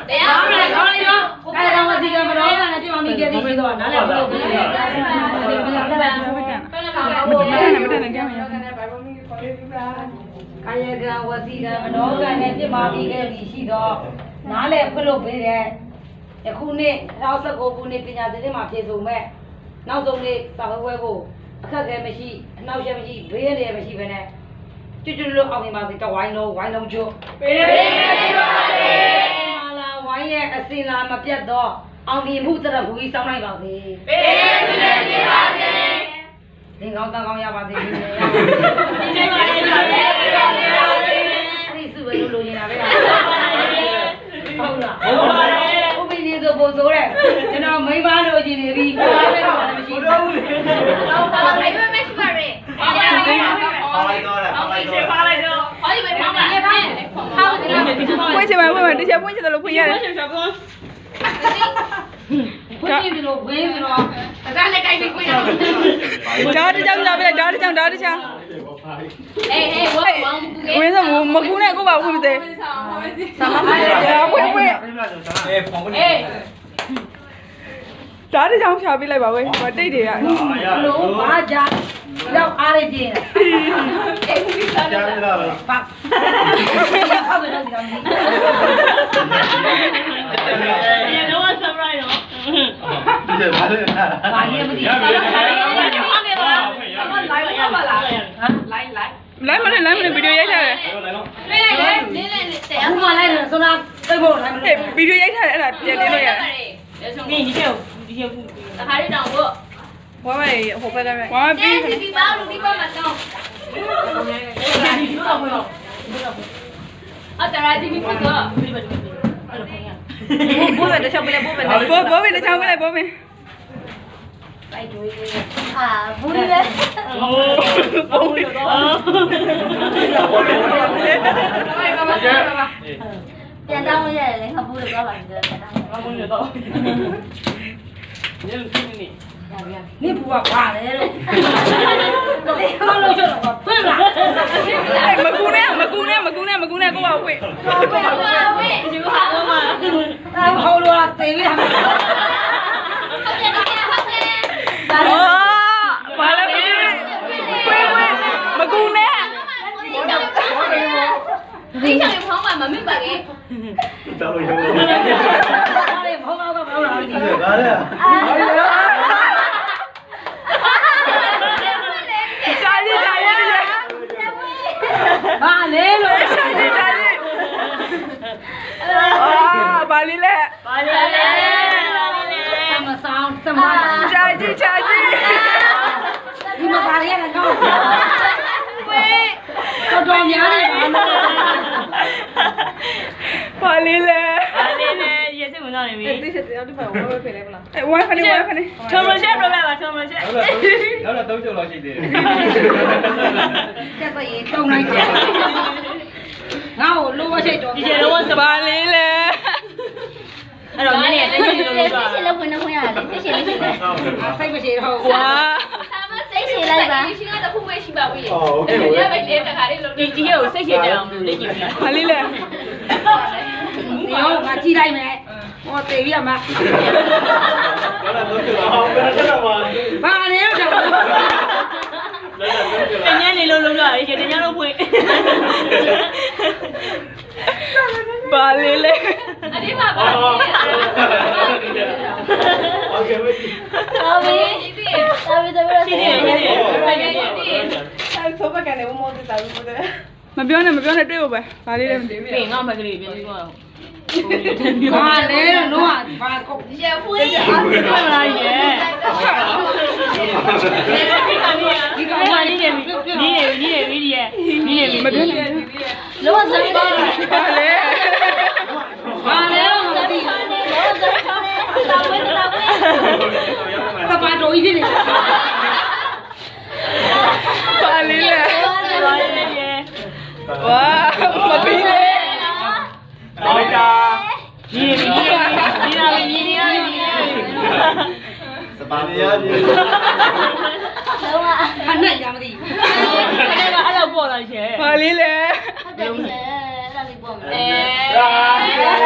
စီကမတော်ကလည်းပြမမိခဲ့သေးပြီးတော့နားလည်းမလုပ်ဘူး။မတက်နဲ့ကြမ်းမရဘူး။ကာယကံဝစီကံမတော်ကနဲ့ပြမမိခဲ့ပြီးရှိတော့နားလည်းဖွင့်လို့ပေးတယ်။အခုနေ့19ခုနှစ်ပညာသင်နှစ်မှာဖြည့်စုံမဲ့နောက်ဆုံးနေ့စာပွဲကိုအခက်အခဲမရှိအနှောက်အယှက်မရှိဘေးရည်မရှိဘဲနဲ့ကျွတ်လို့အောင်မြင်ပါစေတော့ဝိုင်းလုံးကျွတ်ပေးပါလားဝိုင်းရဲ့အစင်လာမပြတ်တော့အောင်မြင်မှုတရဘူးကြီးစောင်းနိုင်ပါစေပေးပါစေသင်ကောင်းတန်ကောင်းရပါစေဒီနေ့ပါလေပါလေအဲ့ဒီစုပဲလို့ရင်တာပဲဟုတ်လားဟုတ်ပါတယ်ဥပ္ပိနေဆိုပို့ဆိုတဲ့ကျွန်တော်မိန်းမလို့ရှင်နေပြီကိုယ်ပဲတော့မရှိဘူးတော့ဘာလဲမရှိပါနဲ့ပါလိုက်တော့ပါလိုက်တော့ဟောဒီပဲပါလိုက်ပါဟောဒီပွင့်ချင်ပါတခြားပွင့်ချင်တယ်လို့ဖွင့်ရတယ်ဖွင့်နေလို့ဝင်းဆိုတော့ဒါနဲ့ကြိုက်ပြီးဖွင့်ရအောင်ဒါတကြောင်လာပဲဒါတကြောင်အေးဝင်းစမကူနဲ့ကိုပါဖွင့်မသေးဆောင်းပါဖွင့်ဒါတကြောင်ဖြာပေးလိုက်ပါဝဲတိတ်တွေကလို့ဘာကြလောက်အားရပြင်းကြားရတာပဲပါဟုတ်တယ်တော့ဒီကောင်ရေတော့ဆပ်ရိုက်တော့ဒီဘာလဲဘာရေးမသိဘူးလိုက်မလဲဗီဒီယိုရိုက်ထားတယ်အခုမှလိုက်တယ်ဆိုတော့သိဖို့လိုက်မလို့ဗီဒီယိုရိုက်ထားတယ်အဲ့ဒါပြန်တင်လို့ရတယ်ဒီကျုပ်တခါလေးတောင်ဖို့ဝါမေဟိုဘက်ကပဲဝါပြီးဒီပါလို့ဒီပါမတော့အတရာဒီမီဖို့တော့ဒီပါဒီအဲ့လိုခိုင်းရဘိုးပဲတခြားမလဲဘိုးပဲတခြားမလဲဘိုးပဲတိုက်တွေးဘူးလေပြန်တောင်းလို့ရတယ်လေခဘူးလို့ပြောပါမယ်ပြန်တောင်းခဘူးလို့တော့ညလုံးသိနေ你不把挂来了，好了，晓得吧？对吧？မကူနဲ့ကိုပါဝေးဒီကဟာတော့မှာ好了，对不啦？ဘာလဲမကူနဲ့ဒီချောင်းဖောင်းမှာမမိပါကေ找了有了。跑跑跑跑了，你哪里？ဘာလဲလို့ရှာကြည့်ဘာလေးလဲသမဆောင်သမရှာကြည့်ဒီမှာပါရရကောင်းဝေးတော်များနေဘာလေးလဲရေစစ်ဝင်တော့နေပြီတိကျတယ်ဒီမှာဝယ်ဖယ်လိုက်မလားဝယ်ဖယ်ထုံမချက်ပြလိုက်ပါထုံမချက်နောက်တော့3ကျော်လောက်ရှိသေးတယ်ကျက်တော့ရေတုံလိုက်တယ်ငါ့ကိုလိုဝရှိတော့ဒီကျတော့စပါဘာလေးလဲအဲ့တော့နည်းနည်းတကယ်လို့ပါစိတ်လည်းဝင်နေခွင့်ရတယ်စိတ်ရှင်လေးရှိတယ်စိတ်မရှိတော့ကွာသာမစိတ်ရှင်လိုက်ပါရှင်ကတော့ခုပဲရှိပါဘူးရေရပဲလေတခါလေးလို့ဒီကိုစိတ်ရှင်တယ်အောင်လို့လေ့ကျင့်ပြဘာလေးလဲဒီရောငါကြည့်လိုက်မယ်ဟောတေးပြမှာတော့တော့အောင်ဘယ်တော့မှဘာလဲတော့တညနေလုံးလုံးရတယ်ရှင်တညလုံးဖွင့်ဘာလေးလဲအဒီမှာပါโอเคပဲတော်ပြီတော်ပြီတော်ပြီရှိတယ်ဆိုဘကနေမောတတာဘူးမပြောနဲ့တွေ့ဖို့ပဲဘာလေးလဲမသိဘူးပြင်ငေါ့မကလေးပြင်ပြီးတော့ဘာလဲတော့ဘာကုတ်ရဖွေးရအားပြမလားရေဒီကောင်မလေးနေပြီမပြောနဲ့လောစမ်းပါဘာလဲတော့မသိလောစမ်းချောင်းနေတောင်းဝဲသပါတော်ကြီးဖြစ်နေဘာလေးလဲဝါမပြီးလေလိုက်တာဒီစပါနီယာဒီ ခဏရမသိဘူးအဲ့တော့ပေါ်လာရှင်ဘာလေးလဲဟုတ်တယ်အဲ့ဒါလေးပေါ်မယ်